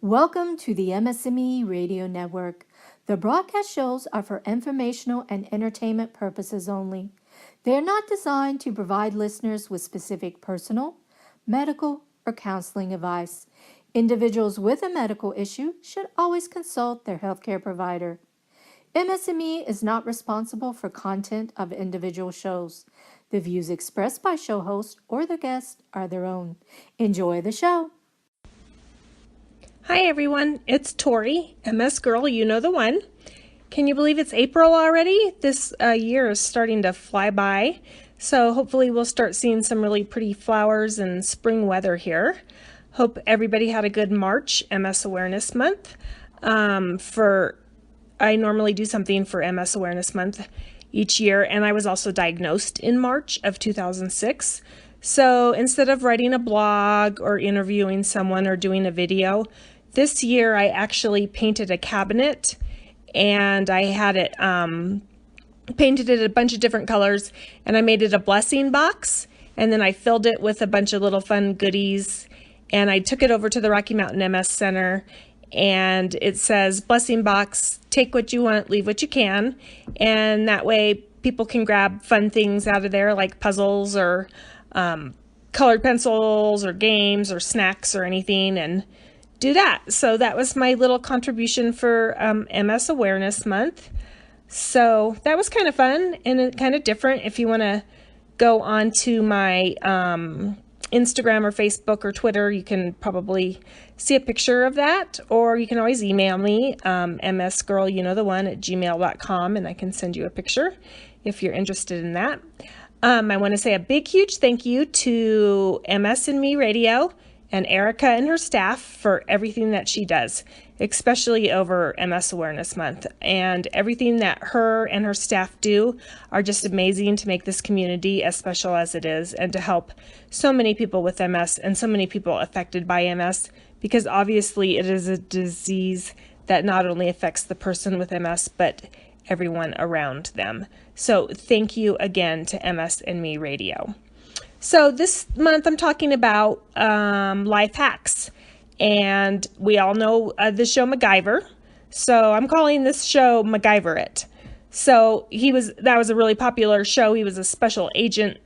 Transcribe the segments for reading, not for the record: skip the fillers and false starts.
Welcome to the MS&Me Radio Network. The broadcast shows are for informational and entertainment purposes only. They are not designed to provide listeners with specific personal, medical, or counseling advice. Individuals with a medical issue should always consult their healthcare provider. MS&Me is not responsible for content of individual shows. The views expressed by show hosts or their guests are their own. Enjoy the show. Hi everyone, it's Tori, MS Girl, you know the one. Can you believe it's April already? This year is starting to fly by, so hopefully we'll start seeing some really pretty flowers and spring weather here. Hope everybody had a good March, MS Awareness Month. I normally do something for MS Awareness Month each year, and I was also diagnosed in March of 2006. So instead of writing a blog or interviewing someone or doing a video, this year I actually painted a cabinet, and I had it painted it a bunch of different colors, and I made it a blessing box, and then I filled it with a bunch of little fun goodies, and I took it over to the Rocky Mountain MS Center, and it says blessing box, take what you want, leave what you can, and that way people can grab fun things out of there like puzzles or colored pencils or games or snacks or anything, and do that. So that was my little contribution for MS Awareness Month. So that was kind of fun and kind of different. If you want to go on to my Instagram or Facebook or Twitter, you can probably see a picture of that, or you can always email me, msgirlyounknowtheone@gmail.com, and I can send you a picture if you're interested in that. I want to say a big, huge thank you to MS&Me Radio and Erica and her staff for everything that she does, especially over MS Awareness Month. And everything that her and her staff do are just amazing to make this community as special as it is, and to help so many people with MS and so many people affected by MS, because obviously it is a disease that not only affects the person with MS, but everyone around them. So thank you again to MS&Me Radio. So this month I'm talking about life hacks, and we all know the show MacGyver. So I'm calling this show MacGyver It. So that was a really popular show. He was a special agent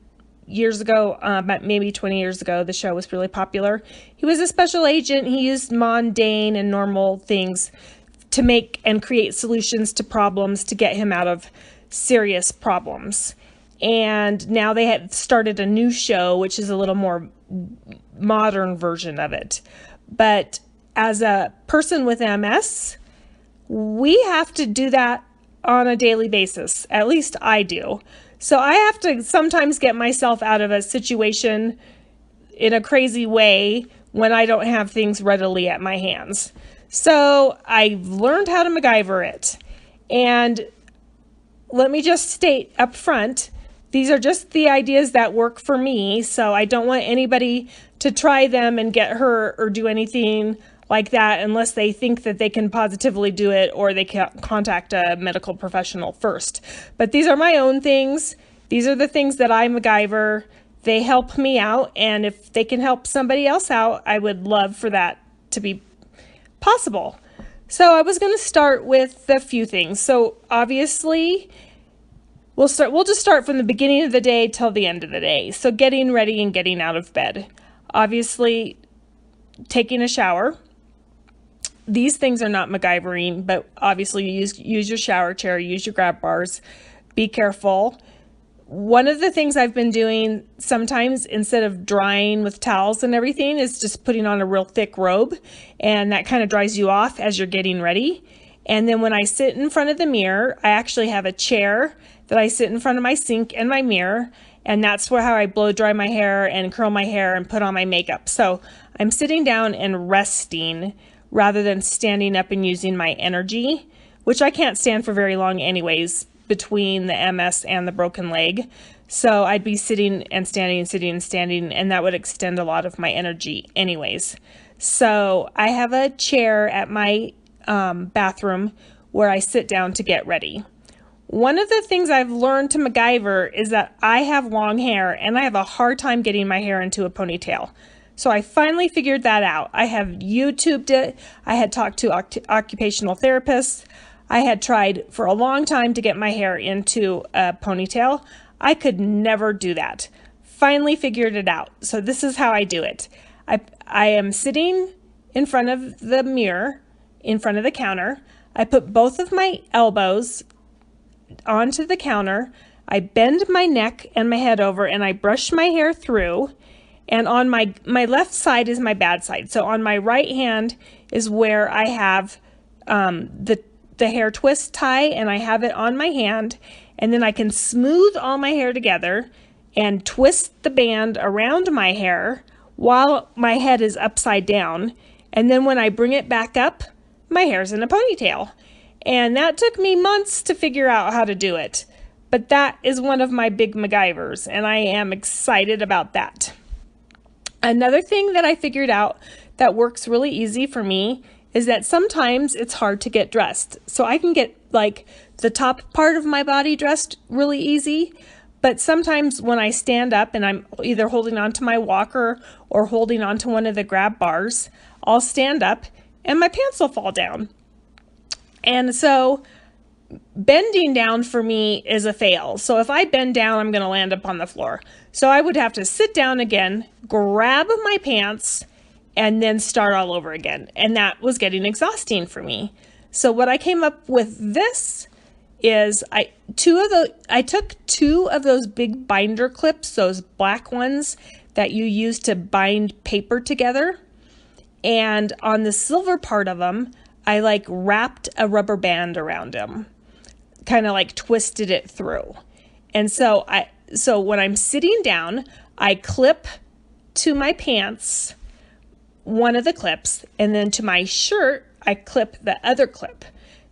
years ago, about maybe 20 years ago. The show was really popular. He was a special agent. He used mundane and normal things to make and create solutions to problems to get him out of serious problems. And now they have started a new show, which is a little more modern version of it. But as a person with MS, we have to do that on a daily basis. At least I do. So I have to sometimes get myself out of a situation in a crazy way when I don't have things readily at my hands. So I've learned how to MacGyver it. And let me just state up front, these are just the ideas that work for me, so I don't want anybody to try them and get hurt or do anything like that unless they think that they can positively do it, or they can contact a medical professional first. But these are my own things. These are the things that I MacGyver. They help me out, and if they can help somebody else out, I would love for that to be possible. So I was going to start with a few things. So obviously, we'll just start from the beginning of the day till the end of the day. So getting ready and getting out of bed. Obviously, taking a shower. These things are not MacGyvering, but obviously you use your shower chair, use your grab bars. Be careful. One of the things I've been doing sometimes, instead of drying with towels and everything, is just putting on a real thick robe, and that kind of dries you off as you're getting ready. And then when I sit in front of the mirror, I actually have a chair that I sit in front of my sink and my mirror, and that's how I blow dry my hair and curl my hair and put on my makeup. So I'm sitting down and resting rather than standing up and using my energy, which I can't stand for very long anyways, between the MS and the broken leg. So I'd be sitting and standing and sitting and standing, and that would extend a lot of my energy anyways. So I have a chair at my bathroom where I sit down to get ready. One of the things I've learned to MacGyver is that I have long hair, and I have a hard time getting my hair into a ponytail. So I finally figured that out. I have YouTubed it. I had talked to occupational therapists. I had tried for a long time to get my hair into a ponytail. I could never do that. Finally figured it out. So this is how I do it. I am sitting in front of the mirror, in front of the counter. I put both of my elbows onto the counter. I bend my neck and my head over and I brush my hair through. And on my left side is my bad side. So on my right hand is where I have the hair twist tie, and I have it on my hand. And then I can smooth all my hair together and twist the band around my hair while my head is upside down. And then when I bring it back up, my hair's in a ponytail. And that took me months to figure out how to do it. But that is one of my big MacGyvers, and I am excited about that. Another thing that I figured out that works really easy for me is that sometimes it's hard to get dressed. So I can get like the top part of my body dressed really easy, but sometimes when I stand up and I'm either holding onto my walker or holding onto one of the grab bars, I'll stand up and my pants will fall down. And so bending down for me is a fail. So if I bend down, I'm going to land up on the floor. So I would have to sit down again, grab my pants, and then start all over again. And that was getting exhausting for me. So what I came up with this is I took two of those big binder clips, those black ones that you use to bind paper together. And on the silver part of them, I like wrapped a rubber band around them, kind of like twisted it through. And so when I'm sitting down, I clip to my pants one of the clips, and then to my shirt, I clip the other clip.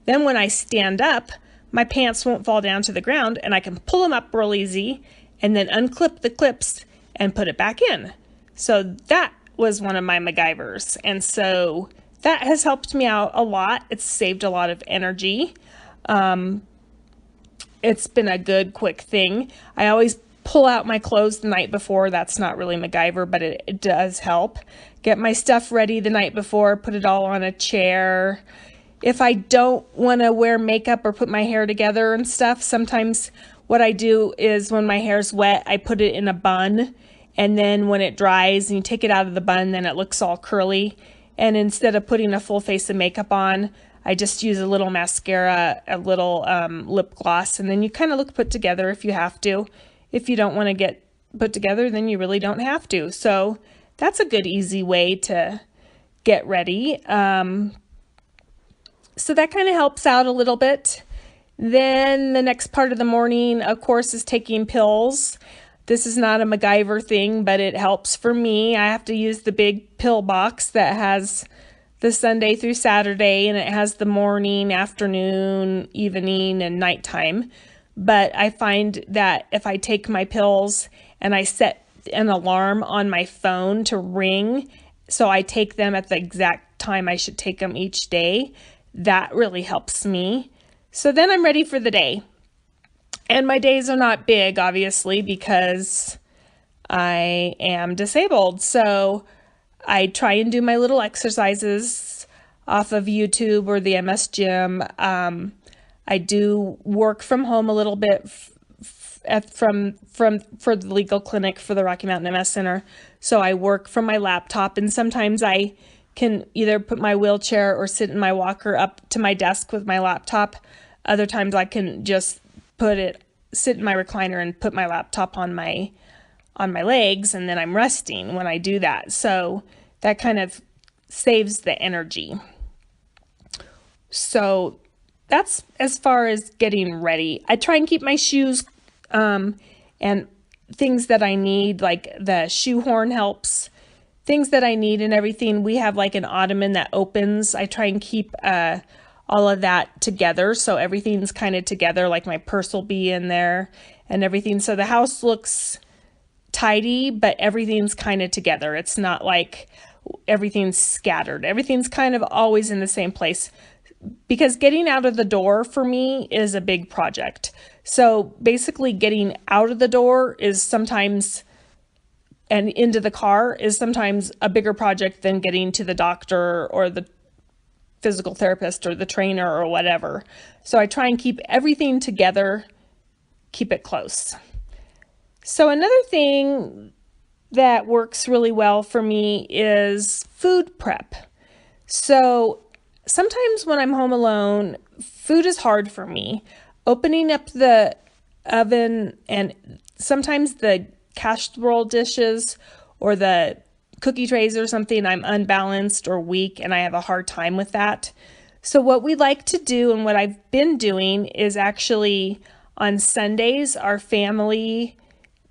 Then when I stand up, my pants won't fall down to the ground, and I can pull them up real easy and then unclip the clips and put it back in. So that was one of my MacGyvers. And so that has helped me out a lot. It's saved a lot of energy. It's been a good, quick thing. I always pull out my clothes the night before. That's not really MacGyver, but it does help. Get my stuff ready the night before, put it all on a chair. If I don't want to wear makeup or put my hair together and stuff, sometimes what I do is when my hair's wet, I put it in a bun. And then when it dries and you take it out of the bun, then it looks all curly. And instead of putting a full face of makeup on, I just use a little mascara, a little lip gloss, and then you kind of look put together if you have to. If you don't want to get put together, then you really don't have to. So that's a good, easy way to get ready. So that kind of helps out a little bit. Then the next part of the morning, of course, is taking pills. This is not a MacGyver thing, but it helps for me. I have to use the big pill box that has the Sunday through Saturday, and it has the morning, afternoon, evening, and nighttime. But I find that if I take my pills and I set an alarm on my phone to ring, so I take them at the exact time I should take them each day, that really helps me. So then I'm ready for the day. And my days are not big, obviously, because I am disabled. So I try and do my little exercises off of YouTube or the MS Gym. I do work from home a little bit for the legal clinic for the Rocky Mountain MS Center. So I work from my laptop, and sometimes I can either put my wheelchair or sit in my walker up to my desk with my laptop. Other times I can just sit in my recliner and put my laptop on my legs, and then I'm resting when I do that. So that kind of saves the energy. So that's as far as getting ready. I try and keep my shoes and things that I need, like the shoe horn helps. Things that I need and everything. We have like an ottoman that opens. I try and keep all of that together, so everything's kind of together, like my purse will be in there and everything. So the house looks tidy, but everything's kind of together. It's not like everything's scattered. Everything's kind of always in the same place, because getting out of the door for me is a big project. So basically getting out of the door is sometimes and into the car is sometimes a bigger project than getting to the doctor or the physical therapist or the trainer or whatever. So I try and keep everything together, keep it close. So another thing that works really well for me is food prep. So sometimes when I'm home alone, food is hard for me. Opening up the oven, and sometimes the casserole dishes or the cookie trays or something, I'm unbalanced or weak and I have a hard time with that. So what we like to do, and what I've been doing, is actually on Sundays, our family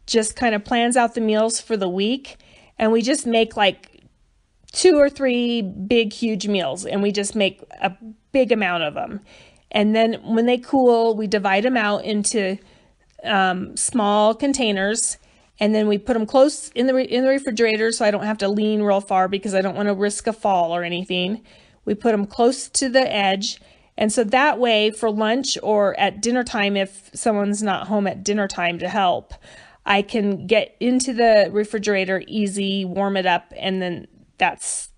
just kind of plans out the meals for the week, and we just make like 2 or 3 big, huge meals, and we just make a big amount of them. And then when they cool, we divide them out into small containers, and then we put them close in the refrigerator so I don't have to lean real far because I don't want to risk a fall or anything. We put them close to the edge, and so that way for lunch or at dinner time, if someone's not home at dinner time to help, I can get into the refrigerator easy, warm it up, and then that's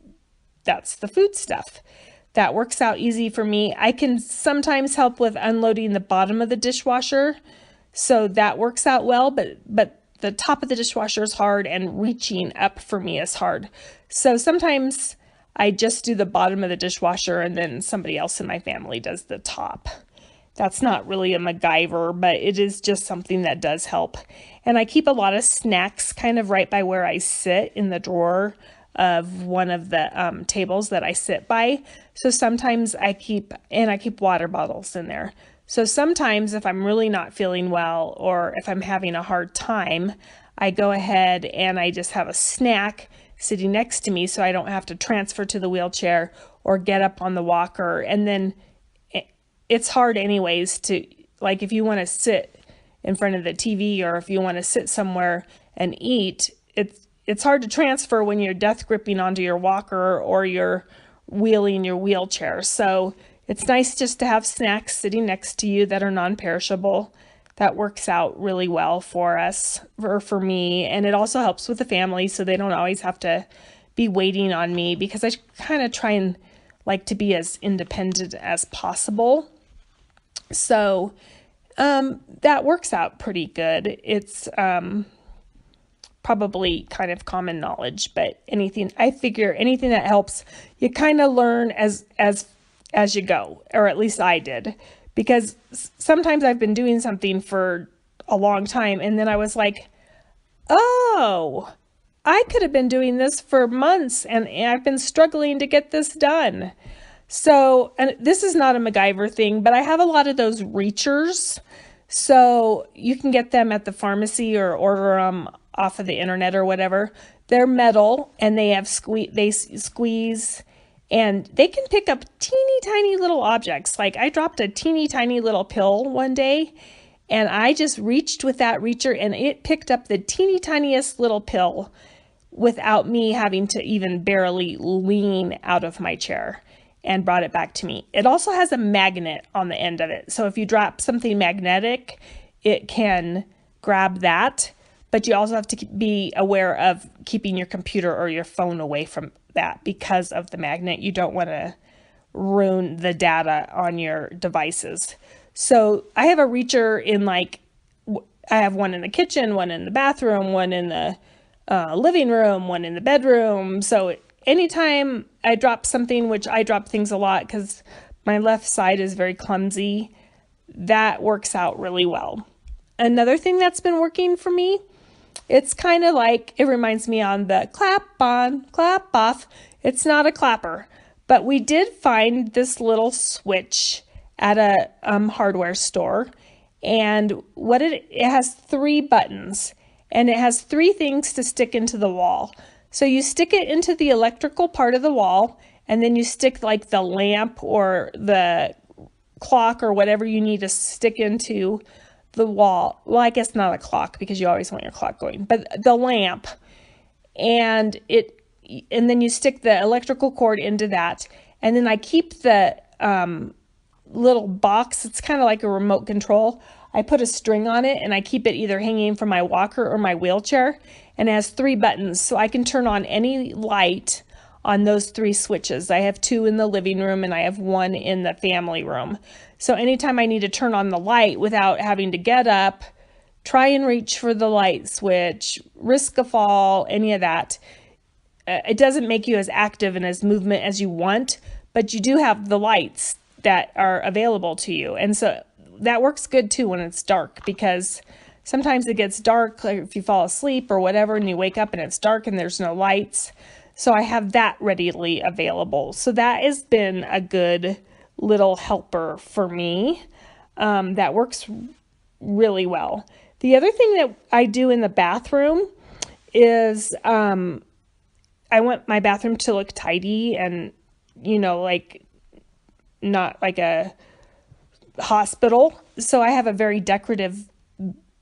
the food stuff. That works out easy for me. I can sometimes help with unloading the bottom of the dishwasher, so that works out well, but the top of the dishwasher is hard, and reaching up for me is hard. So sometimes I just do the bottom of the dishwasher, and then somebody else in my family does the top. That's not really a MacGyver, but it is just something that does help. And I keep a lot of snacks kind of right by where I sit in the drawer of one of the tables that I sit by. So sometimes I keep water bottles in there. So sometimes if I'm really not feeling well, or if I'm having a hard time, I go ahead and I just have a snack sitting next to me so I don't have to transfer to the wheelchair or get up on the walker. And then it's hard anyways to, like, if you want to sit in front of the TV or if you want to sit somewhere and eat, it's hard to transfer when you're death gripping onto your walker or you're wheeling your wheelchair. So it's nice just to have snacks sitting next to you that are non-perishable. That works out really well for us, or for me. And it also helps with the family, so they don't always have to be waiting on me, because I kind of try and like to be as independent as possible. So that works out pretty good. It's probably kind of common knowledge, but I figure anything that helps, you kind of learn as you go, or at least I did, because sometimes I've been doing something for a long time and then I was like, oh, I could have been doing this for months and I've been struggling to get this done. So, and this is not a MacGyver thing, but I have a lot of those reachers. So you can get them at the pharmacy or order them off of the internet or whatever. They're metal and they have squeeze, and they can pick up teeny tiny little objects. Like I dropped a teeny tiny little pill one day and I just reached with that reacher and it picked up the teeny tiniest little pill without me having to even barely lean out of my chair, and brought it back to me. It also has a magnet on the end of it. So if you drop something magnetic, it can grab that, but you also have to be aware of keeping your computer or your phone away from that because of the magnet. You don't want to ruin the data on your devices. So I have a reacher I have one in the kitchen, one in the bathroom, one in the living room, one in the bedroom. So anytime I drop something, which I drop things a lot because my left side is very clumsy, that works out really well. Another thing that's been working for me, it's kind of like, it reminds me on the clap on, clap off. It's not a clapper, but we did find this little switch at a hardware store, and it has 3 buttons, and it has 3 things to stick into the wall. So you stick it into the electrical part of the wall, and then you stick like the lamp or the clock or whatever you need to stick into the wall. Well, I guess not a clock because you always want your clock going, but the lamp, and then you stick the electrical cord into that. And then I keep the little box. It's kind of like a remote control. I put a string on it and I keep it either hanging from my walker or my wheelchair, and it has 3 buttons, so I can turn on any light on those 3 switches. I have 2 in the living room and I have 1 in the family room. So anytime I need to turn on the light without having to get up, try and reach for the light switch, risk a fall, any of that, it doesn't make you as active and as movement as you want, but you do have the lights that are available to you. And so that works good too when it's dark, because sometimes it gets dark, like if you fall asleep or whatever and you wake up and it's dark and there's no lights. So I have that readily available. So that has been a good little helper for me. That works really well. The other thing that I do in the bathroom is I want my bathroom to look tidy and, like not like a hospital. So I have a very decorative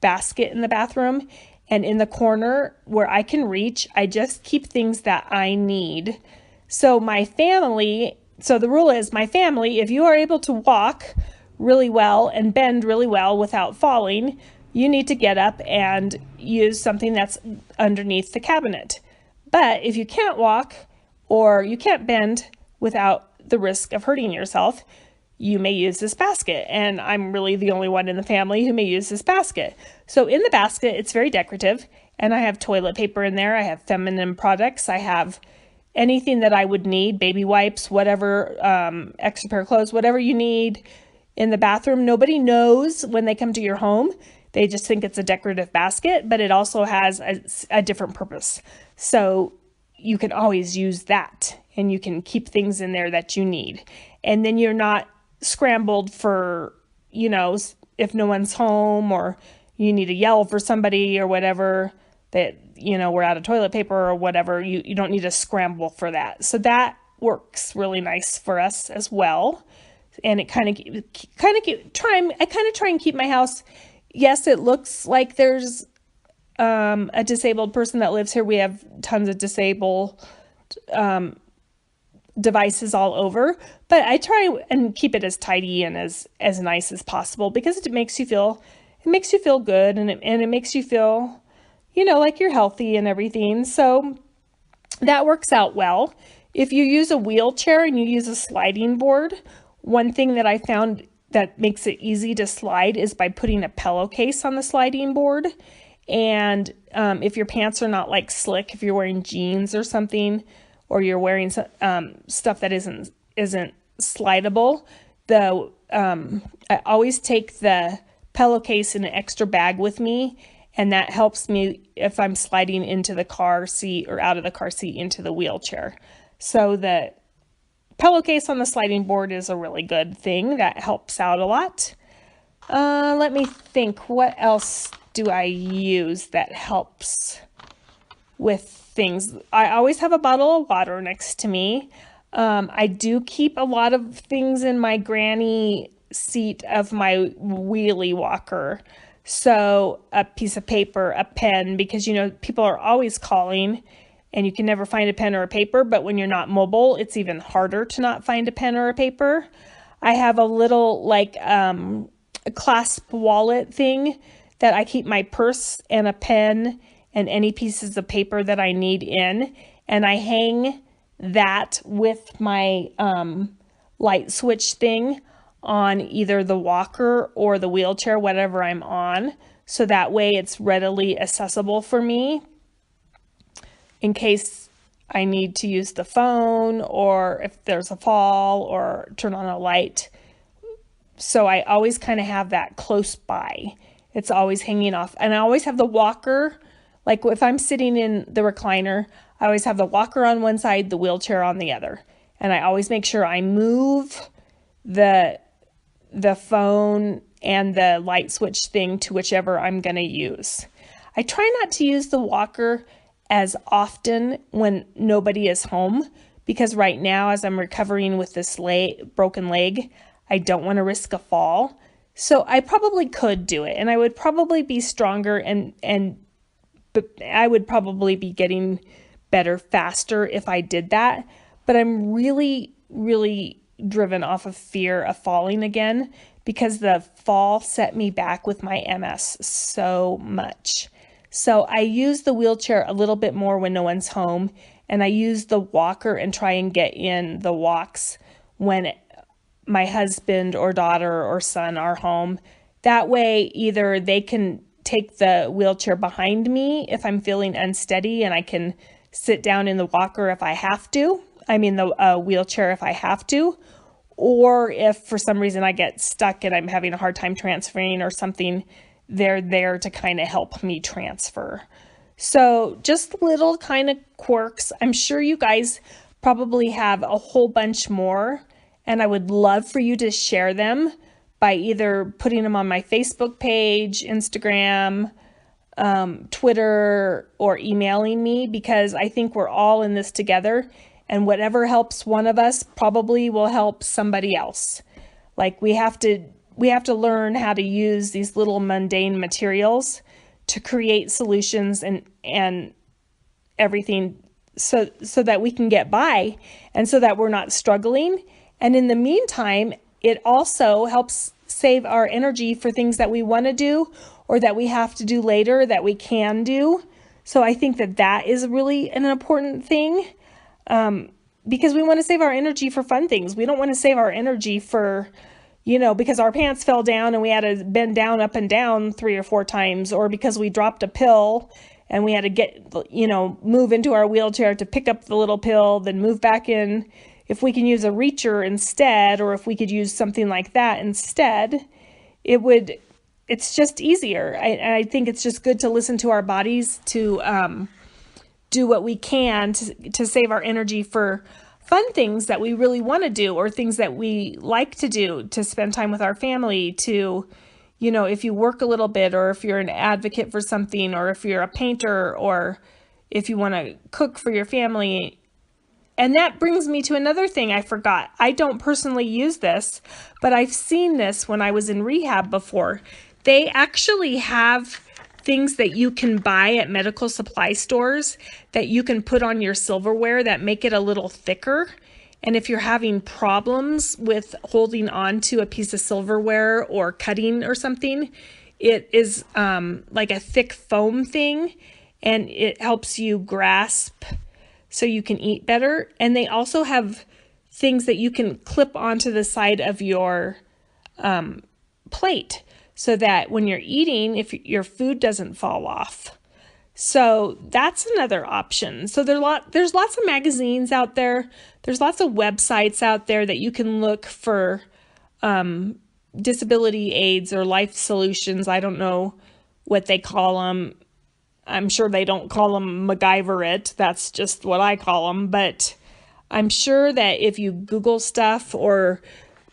basket in the bathroom, and in the corner where I can reach, I just keep things that I need. So the rule is my family, if you are able to walk really well and bend really well without falling, you need to get up and use something that's underneath the cabinet. But if you can't walk or you can't bend without the risk of hurting yourself, you may use this basket. And I'm really the only one in the family who may use this basket. So in the basket, it's very decorative, and I have toilet paper in there. I have feminine products. I have anything that I would need, baby wipes, whatever, extra pair of clothes, whatever you need in the bathroom. Nobody knows when they come to your home. They just think it's a decorative basket, but it also has a different purpose. So you can always use that, and you can keep things in there that you need. And then you're not scrambled for, if no one's home or you need to yell for somebody or whatever, that, we're out of toilet paper or whatever. You don't need to scramble for that. So that works really nice for us as well. And it I kind of try and keep my house. Yes, it looks like there's a disabled person that lives here. We have tons of disabled devices all over, but I try and keep it as tidy and as nice as possible, because it makes you feel good, and it makes you feel, like you're healthy and everything. So that works out well. If you use a wheelchair and you use a sliding board, one thing that I found that makes it easy to slide is by putting a pillowcase on the sliding board. And if your pants are not like slick, if you're wearing jeans or something, or you're wearing stuff that isn't slidable, I always take the pillowcase in an extra bag with me, and that helps me if I'm sliding into the car seat or out of the car seat into the wheelchair. So the pillowcase on the sliding board is a really good thing that helps out a lot. Let me think, what else do I use that helps with things? I always have a bottle of water next to me. I do keep a lot of things in my granny seat of my wheelie walker. So a piece of paper, a pen, because people are always calling and you can never find a pen or a paper, but when you're not mobile, it's even harder to not find a pen or a paper. I have a little a clasp wallet thing that I keep my purse and a pen and any pieces of paper that I need in, and I hang that with my light switch thing on either the walker or the wheelchair, whatever I'm on, so that way it's readily accessible for me in case I need to use the phone, or if there's a fall, or turn on a light. So I always kind of have that close by. It's always hanging off. And I always have the walker, like if I'm sitting in the recliner, I always have the walker on one side, the wheelchair on the other. And I always make sure I move the phone and the light switch thing to whichever I'm going to use. I try not to use the walker as often when nobody is home, because right now, as I'm recovering with this broken leg, I don't want to risk a fall. So I probably could do it, and I would probably be stronger but I would probably be getting better faster if I did that. But I'm really, really driven off of fear of falling again, because the fall set me back with my MS so much. So I use the wheelchair a little bit more when no one's home, and I use the walker and try and get in the walks when my husband or daughter or son are home. That way, either they can take the wheelchair behind me if I'm feeling unsteady, and I can sit down in the walker if I have to. I mean the wheelchair if I have to. Or if for some reason I get stuck and I'm having a hard time transferring or something, they're there to kind of help me transfer. So just little kind of quirks. I'm sure you guys probably have a whole bunch more, and I would love for you to share them by either putting them on my Facebook page, Instagram, Twitter, or emailing me, because I think we're all in this together, and whatever helps one of us probably will help somebody else. Like we have to learn how to use these little mundane materials to create solutions and everything, so that we can get by and so that we're not struggling. And in the meantime, it also helps save our energy for things that we want to do or that we have to do later that we can do. So I think that is really an important thing, because we want to save our energy for fun things. We don't want to save our energy for, because our pants fell down and we had to bend down, up and down 3 or 4 times, or because we dropped a pill and we had to get, move into our wheelchair to pick up the little pill, then move back in. If we can use a reacher instead, or if we could use something like that instead, it's just easier. I think it's just good to listen to our bodies, to do what we can to save our energy for fun things that we really want to do, or things that we like to do, to spend time with our family, to, if you work a little bit, or if you're an advocate for something, or if you're a painter, or if you want to cook for your family. And that brings me to another thing I forgot. I don't personally use this, but I've seen this when I was in rehab before. They actually have things that you can buy at medical supply stores that you can put on your silverware that make it a little thicker. And if you're having problems with holding on to a piece of silverware or cutting or something, it is like a thick foam thing, and it helps you grasp so you can eat better. And they also have things that you can clip onto the side of your plate, so that when you're eating, if your food doesn't fall off. So that's another option. So there's lots of magazines out there. There's lots of websites out there that you can look for disability aids or life solutions. I don't know what they call them. I'm sure they don't call them MacGyver it. That's just what I call them. But I'm sure that if you Google stuff or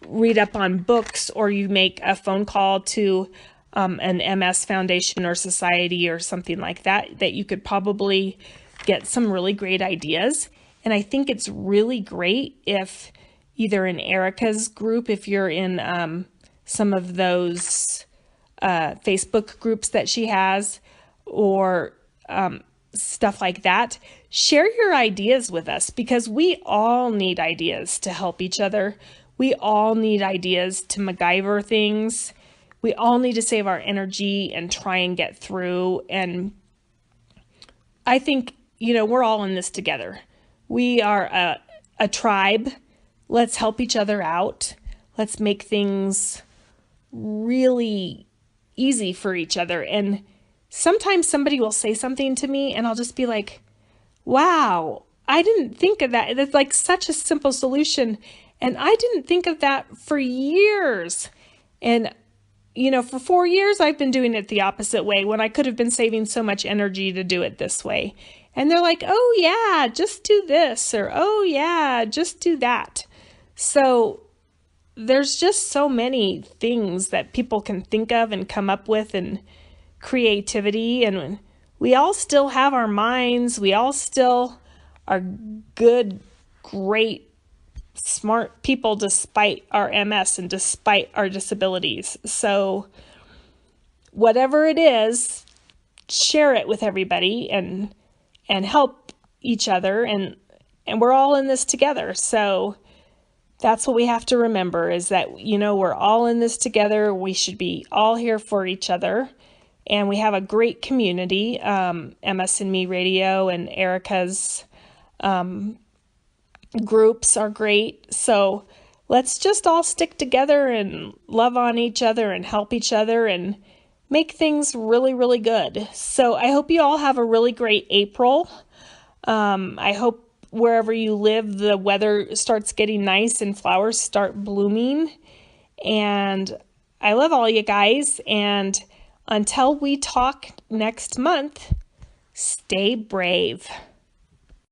read up on books, or you make a phone call to an MS foundation or society or something like that, that you could probably get some really great ideas. And I think it's really great if either in Erica's group, if you're in some of those Facebook groups that she has, or stuff like that, share your ideas with us, because we all need ideas to help each other. We all need ideas to MacGyver things. We all need to save our energy and try and get through. And I think, we're all in this together. We are a tribe. Let's help each other out. Let's make things really easy for each other. And sometimes somebody will say something to me and I'll just be like, wow, I didn't think of that. It's like such a simple solution. And I didn't think of that for years. And, for 4 years, I've been doing it the opposite way, when I could have been saving so much energy to do it this way. And they're like, oh yeah, just do this, or oh yeah, just do that. So there's just so many things that people can think of and come up with, and creativity. And we all still have our minds. We all still are good, great, smart people despite our MS and despite our disabilities. So whatever it is, share it with everybody and help each other, and we're all in this together. So That's what we have to remember, is that, we're all in this together. We should be all here for each other. And we have a great community. MS&Me Radio and Erica's groups are great. So let's just all stick together and love on each other and help each other and make things really, really good. So I hope you all have a really great April. I hope wherever you live, the weather starts getting nice and flowers start blooming. And I love all you guys. And until we talk next month, stay brave.